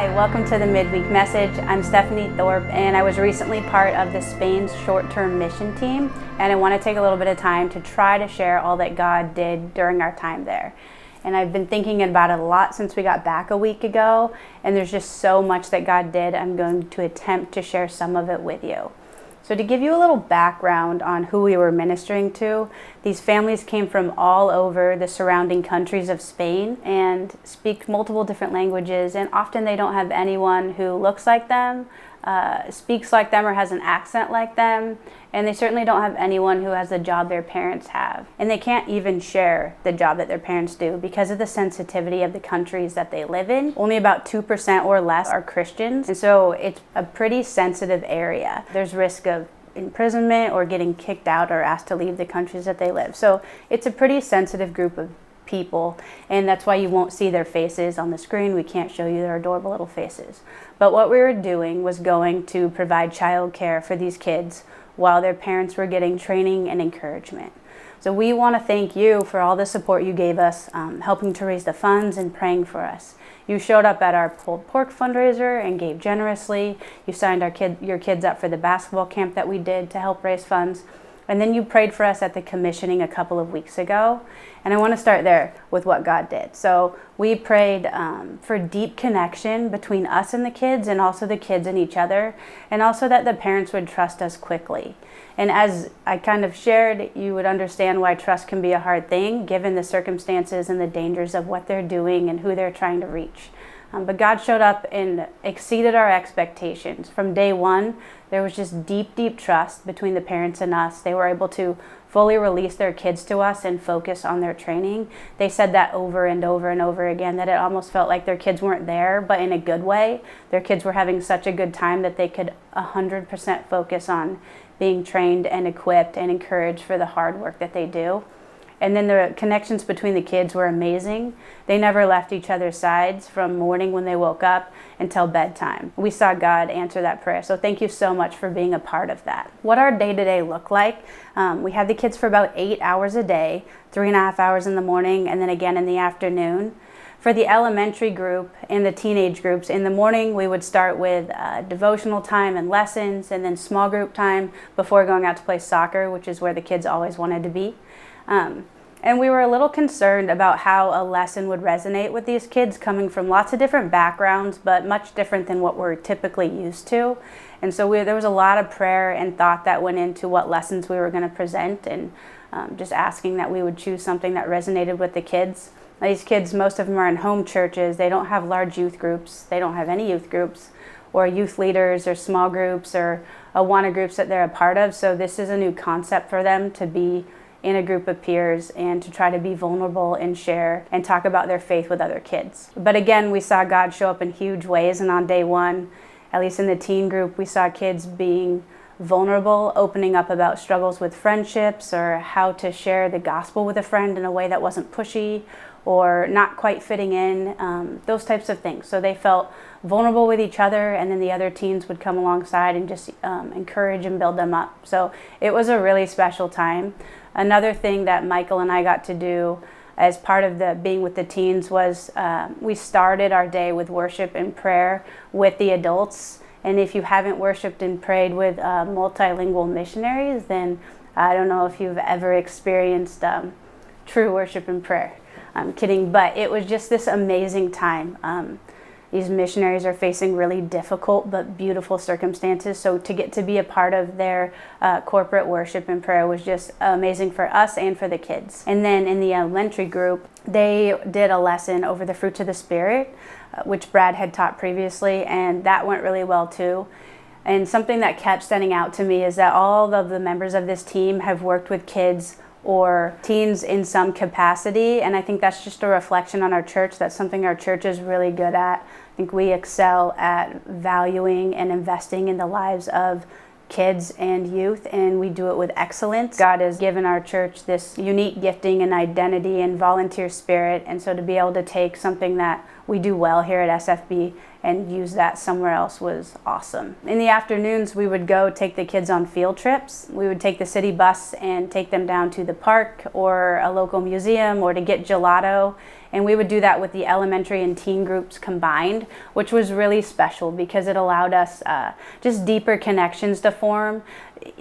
Hi, welcome to the Midweek message. I'm Stephanie Thorpe, and I was recently part of the Spain's short-term mission team, and I want to take a little bit of time to try to share all that God did during our time there. And I've been thinking about it a lot since we got back a week ago, and there's just so much that God did. I'm going to attempt to share some of it with you. So to give you a little background on who we were ministering to, these families came from all over the surrounding countries of Spain and speak multiple different languages, and often they don't have anyone who looks like them, speaks like them, or has an accent like them, and they certainly don't have anyone who has the job their parents have. And they can't even share the job that their parents do because of the sensitivity of the countries that they live in. Only about 2% or less are Christians, and so it's a pretty sensitive area. There's risk of imprisonment or getting kicked out or asked to leave the countries that they live. So it's a pretty sensitive group of people, and that's why you won't see their faces on the screen. We can't show you their adorable little faces. But what we were doing was going to provide childcare for these kids while their parents were getting training and encouragement. So we want to thank you for all the support you gave us, helping to raise the funds and praying for us. You showed up at our pulled pork fundraiser and gave generously. You signed your kids up for the basketball camp that we did to help raise funds. And then you prayed for us at the commissioning a couple of weeks ago. And I want to start there with what God did. So we prayed for deep connection between us and the kids, and also the kids and each other, and also that the parents would trust us quickly. And as I kind of shared, you would understand why trust can be a hard thing given the circumstances and the dangers of what they're doing and who they're trying to reach. But God showed up and exceeded our expectations. From day one, there was just deep, deep trust between the parents and us. They were able to fully release their kids to us and focus on their training. They said that over and over and over again, that it almost felt like their kids weren't there, but in a good way. Their kids were having such a good time that they could 100% focus on being trained and equipped and encouraged for the hard work that they do. And then the connections between the kids were amazing. They never left each other's sides from morning when they woke up until bedtime. We saw God answer that prayer. So thank you so much for being a part of that. What our day-to-day looked like, we had the kids for about 8 hours a day, 3.5 hours in the morning, and then again in the afternoon. For the elementary group and the teenage groups, in the morning we would start with devotional time and lessons, and then small group time before going out to play soccer, which is where the kids always wanted to be. And we were a little concerned about how a lesson would resonate with these kids coming from lots of different backgrounds, but much different than what we're typically used to. And so there was a lot of prayer and thought that went into what lessons we were going to present, and just asking that we would choose something that resonated with the kids. Now, these kids, most of them are in home churches. They don't have large youth groups. They don't have any youth groups or youth leaders or small groups or Awana groups that they're a part of. So this is a new concept for them to be in a group of peers and to try to be vulnerable and share and talk about their faith with other kids. But again, we saw God show up in huge ways, and on day one, at least in the teen group, we saw kids being vulnerable, opening up about struggles with friendships or how to share the gospel with a friend in a way that wasn't pushy or not quite fitting in, those types of things. So they felt vulnerable with each other, and then the other teens would come alongside and just encourage and build them up. So it was a really special time. Another thing that Michael and I got to do as part of the being with the teens was we started our day with worship and prayer with the adults. And if you haven't worshiped and prayed with multilingual missionaries, then I don't know if you've ever experienced true worship and prayer. I'm kidding, but it was just this amazing time. These missionaries are facing really difficult but beautiful circumstances, so to get to be a part of their corporate worship and prayer was just amazing for us and for the kids. And then in the elementary group, they did a lesson over the fruits of the Spirit, which Brad had taught previously, and that went really well too. And something that kept standing out to me is that all of the members of this team have worked with kids or teens in some capacity, and I think that's just a reflection on our church. That's something our church is really good at. I think we excel at valuing and investing in the lives of kids and youth, and we do it with excellence. God has given our church this unique gifting and identity and volunteer spirit, and so to be able to take something that we do well here at SFB and use that somewhere else was awesome. In the afternoons, we would go take the kids on field trips. We would take the city bus and take them down to the park or a local museum or to get gelato. And we would do that with the elementary and teen groups combined, which was really special because it allowed us just deeper connections to form.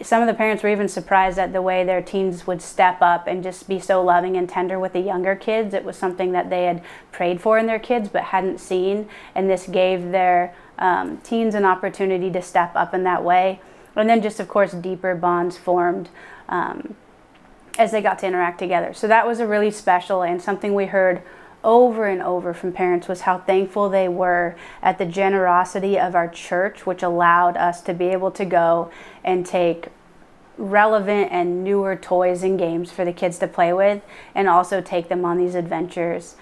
Some of the parents were even surprised at the way their teens would step up and just be so loving and tender with the younger kids. It was something that they had prayed for in their kids but hadn't seen, and this gave their teens an opportunity to step up in that way. And then just, of course, deeper bonds formed as they got to interact together. So that was a really special, and something we heard over and over from parents was how thankful they were at the generosity of our church, which allowed us to be able to go and take relevant and newer toys and games for the kids to play with, and also take them on these adventures.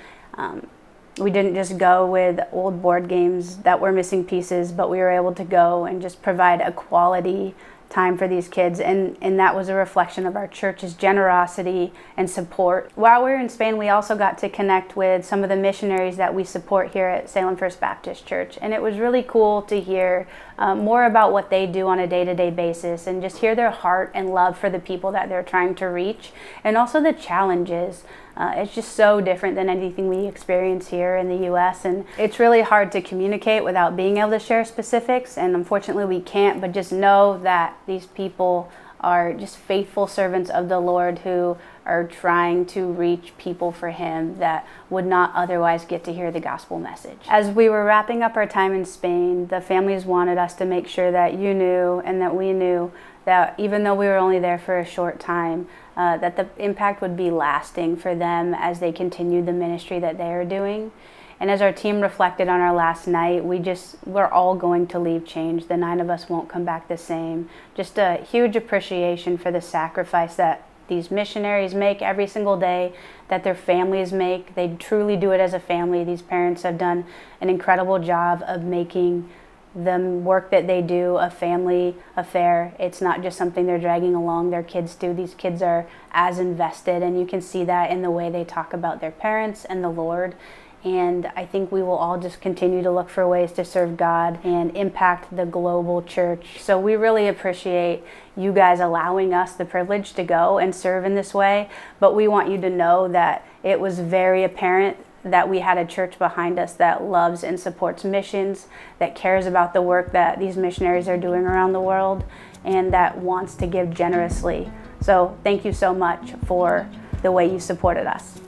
We didn't just go with old board games that were missing pieces, but we were able to go and just provide a quality time for these kids, and that was a reflection of our church's generosity and support. While we were in Spain, we also got to connect with some of the missionaries that we support here at Salem First Baptist Church, and it was really cool to hear more about what they do on a day-to-day basis and just hear their heart and love for the people that they're trying to reach, and also the challenges. It's just so different than anything we experience here in the U.S., and it's really hard to communicate without being able to share specifics, and unfortunately we can't, but just know that these people are just faithful servants of the Lord who are trying to reach people for Him that would not otherwise get to hear the gospel message. As we were wrapping up our time in Spain, the families wanted us to make sure that you knew and that we knew that even though we were only there for a short time, that the impact would be lasting for them as they continued the ministry that they are doing. And as our team reflected on our last night, we're all going to leave changed. The 9 of us won't come back the same. Just a huge appreciation for the sacrifice that these missionaries make every single day, that their families make. They truly do it as a family. These parents have done an incredible job of making the work that they do a family affair. It's not just something they're dragging along their kids do. These kids are as invested, and you can see that in the way they talk about their parents and the Lord. And I think we will all just continue to look for ways to serve God and impact the global church. So we really appreciate you guys allowing us the privilege to go and serve in this way. But we want you to know that it was very apparent that we had a church behind us that loves and supports missions, that cares about the work that these missionaries are doing around the world, and that wants to give generously. So thank you so much for the way you supported us.